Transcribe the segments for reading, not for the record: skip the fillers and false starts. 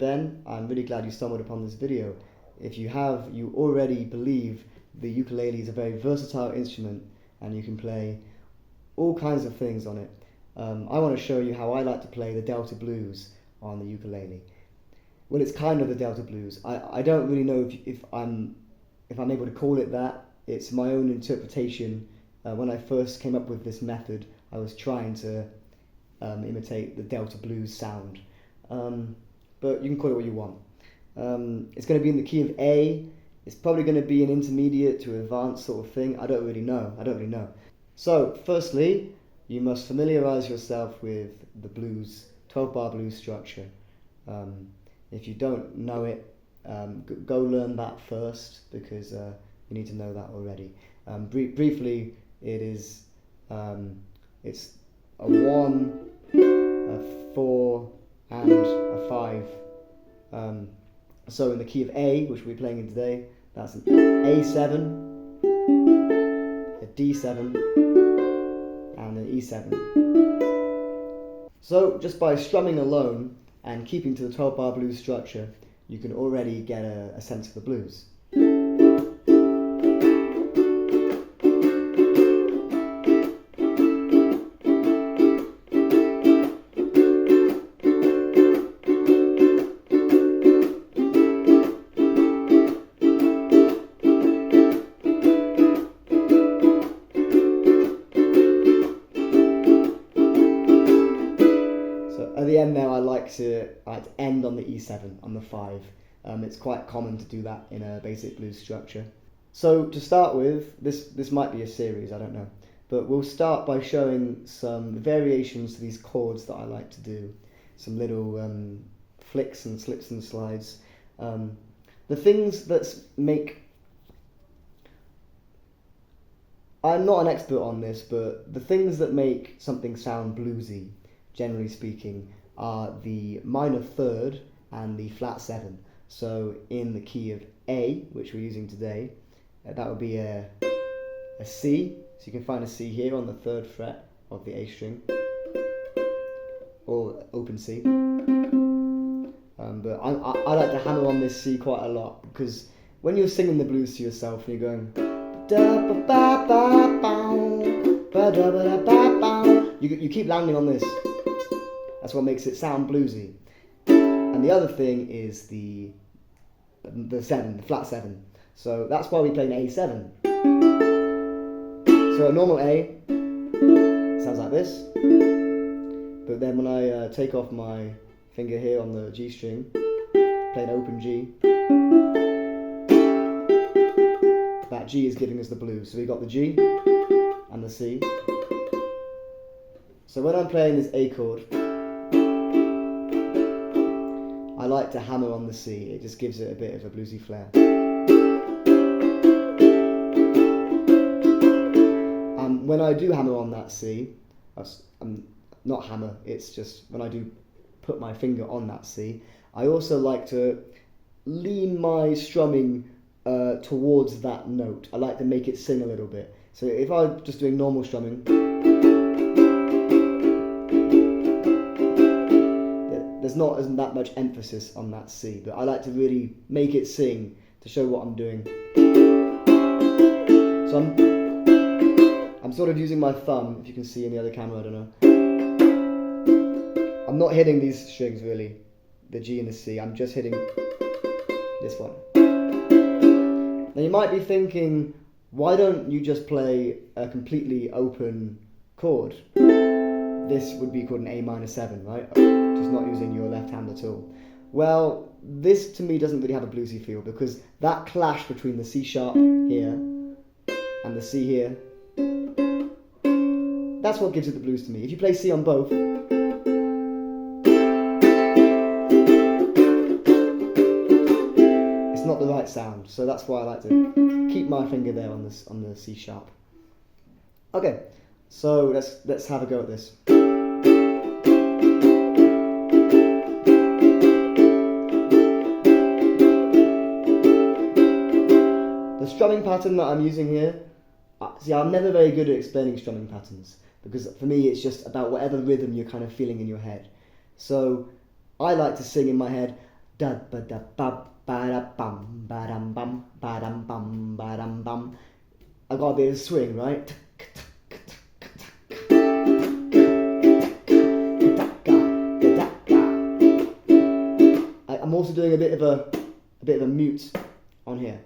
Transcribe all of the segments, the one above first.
Ben, I'm really glad you stumbled upon this video. If you have, you already believe the ukulele is a very versatile instrument and you can play all kinds of things on it. I want to show you how I like to play the Delta blues on the ukulele. Well, it's kind of the Delta blues. I don't really know if I'm able to call it that. It's my own interpretation. When I first came up with this method, I was trying to imitate the Delta blues sound. But you can call it what you want. It's going to be in the key of A. It's probably going to be an intermediate to advanced sort of thing. I don't really know. So, firstly, you must familiarize yourself with the blues, 12-bar blues structure. If you don't know it, go learn that first, because you need to know that already. Briefly, it's a 1, a 4, and a 5. So in the key of A, which we're playing in today, that's an A7, a D7, and an E7. So just by strumming alone and keeping to the 12-bar blues structure, you can already get a sense of the blues. At the end there, I like to end on the E7, on the 5. It's quite common to do that in a basic blues structure. So to start with, this might be a series, I don't know. But we'll start by showing some variations to these chords that I like to do. Some little flicks and slips and slides. The things that make... I'm not an expert on this, but the things that make something sound bluesy, generally speaking, are the minor third and the flat 7. So in the key of A, which we're using today, that would be a C. So you can find a C here on the 3rd fret of the A string, or open C. But I like to hammer on this C quite a lot, because when you're singing the blues to yourself and you're going you keep landing on this. That's what makes it sound bluesy. And the other thing is the 7, the flat 7. So that's why we play an A7. So a normal A sounds like this. But then when I take off my finger here on the G string, play an open G, that G is giving us the blues. So we got the G and the C. So when I'm playing this A chord, I like to hammer on the C. It just gives it a bit of a bluesy flair. And when I do hammer on that C, not hammer, it's just when I do put my finger on that C, I also like to lean my strumming towards that note. I like to make it sing a little bit. So if I'm just doing normal strumming, isn't that much emphasis on that C, but I like to really make it sing to show what I'm doing. So I'm sort of using my thumb, if you can see in the other camera, I don't know. I'm not hitting these strings really, the G and the C, I'm just hitting this one. Now you might be thinking, why don't you just play a completely open chord? This would be called an A minor 7, right? Just not using your left hand at all. Well, this to me doesn't really have a bluesy feel, because that clash between the C sharp here and the C here, that's what gives it the blues to me. If you play C on both, it's not the right sound. So that's why I like to keep my finger there on the C sharp. Okay, so let's have a go at this. The strumming pattern that I'm using here, see, I'm never very good at explaining strumming patterns, because for me it's just about whatever rhythm you're kind of feeling in your head. So I like to sing in my head, da ba da ba ba da bum ba dum bum ba dum bum ba dum bum. I got a bit of swing, right? I'm also doing a bit of a mute on here.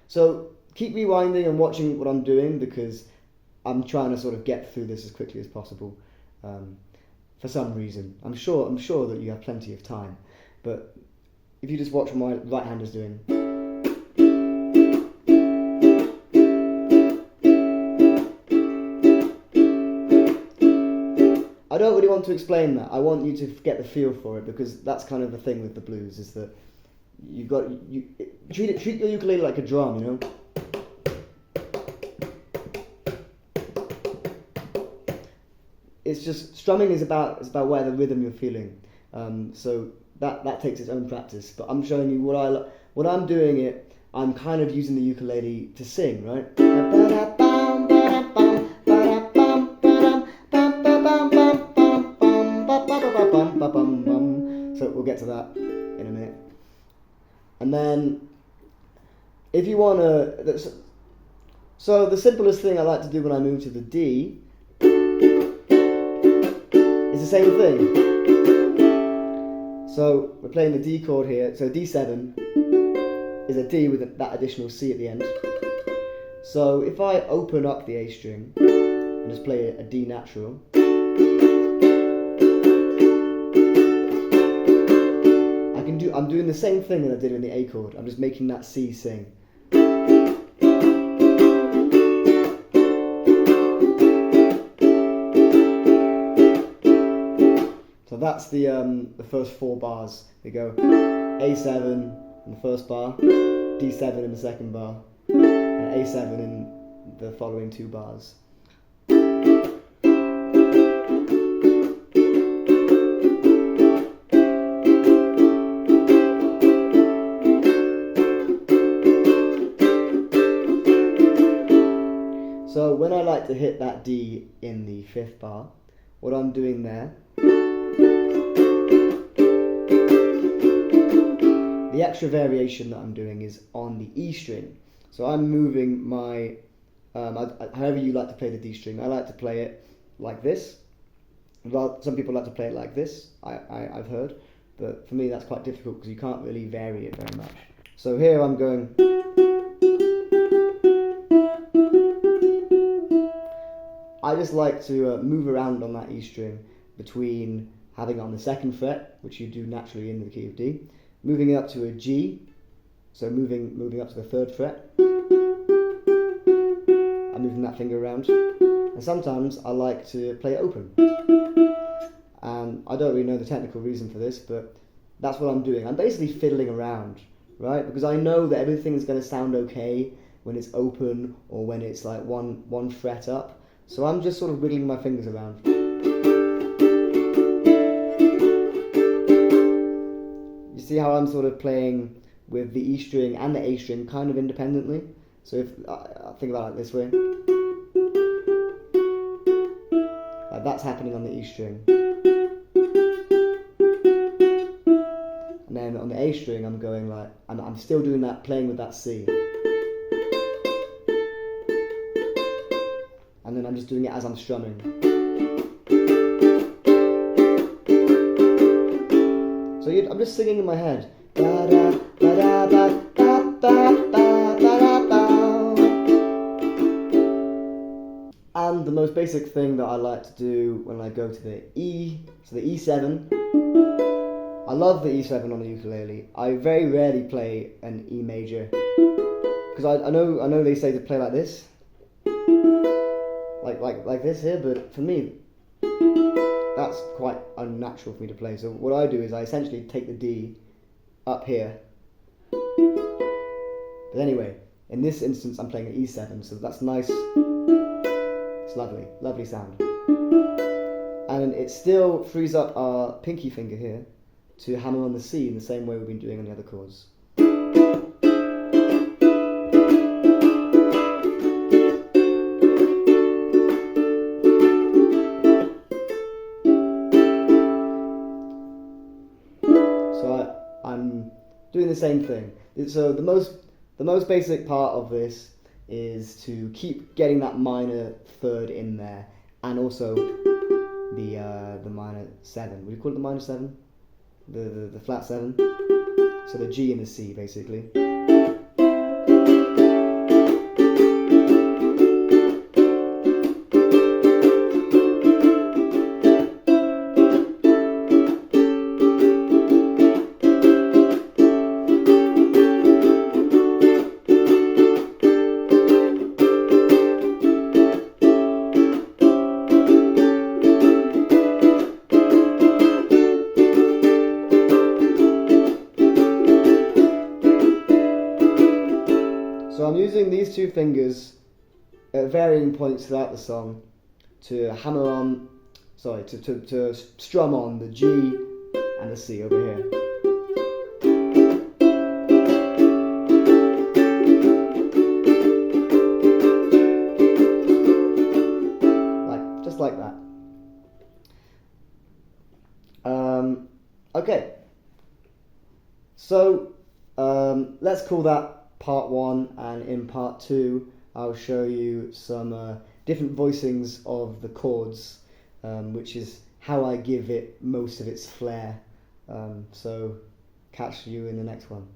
So keep rewinding and watching what I'm doing, because I'm trying to sort of get through this as quickly as possible. For some reason, I'm sure that you have plenty of time, but if you just watch what my right hand is doing. I don't really want to explain that. I want you to get the feel for it, because that's kind of the thing with the blues, is that treat your ukulele like a drum, you know. It's just strumming is about where the rhythm you're feeling. So that takes its own practice. But I'm showing you what I'm doing it. I'm kind of using the ukulele to sing, right? So we'll get to that in a minute. And then, if you want to, so the simplest thing I like to do when I move to the D is the same thing. So we're playing the D chord here. So D7 is a D with that additional C at the end. So if I open up the A string and just play a D natural, I'm doing the same thing that I did in the A chord. I'm just making that C sing. So that's the first 4 bars. They go A7 in the first bar, D7 in the second bar, and A7 in the following 2 bars. So when I like to hit that D in the 5th bar, what I'm doing there, the extra variation that I'm doing is on the E string. So I'm moving my, however you like to play the D string. I like to play it like this. Well, some people like to play it like this, I've heard, but for me that's quite difficult because you can't really vary it very much. So here I'm going. I just like to move around on that E string between having it on the 2nd fret, which you do naturally in the key of D, moving it up to a G, so moving up to the 3rd fret. I'm moving that finger around, and sometimes I like to play it open. And I don't really know the technical reason for this, but that's what I'm doing. I'm basically fiddling around, right? Because I know that everything's going to sound okay when it's open or when it's like one fret up. So I'm just sort of wiggling my fingers around. You see how I'm sort of playing with the E string and the A string kind of independently? So if I think about it this way. Like that's happening on the E string. And then on the A string I'm going like, I'm still doing that, playing with that C. And then I'm just doing it as I'm strumming. So I'm just singing in my head. And the most basic thing that I like to do when I go to the E, so the E7. I love the E7 on the ukulele. I very rarely play an E major, because I know they say to play like this. Like this here, but for me, that's quite unnatural for me to play. So what I do is I essentially take the D up here. But anyway, in this instance, I'm playing an E7, so that's nice. It's lovely, lovely sound. And it still frees up our pinky finger here to hammer on the C in the same way we've been doing on the other chords. the same thing. So the most basic part of this is to keep getting that minor third in there, and also the minor 7. Would you call it the minor 7? The flat 7. So the G and the C basically. So I'm using these two fingers at varying points throughout the song to hammer on, to strum on the G and the C over here. Just like that. Okay. So let's call that part 1, and in part 2 I'll show you some different voicings of the chords, which is how I give it most of its flair. So catch you in the next one.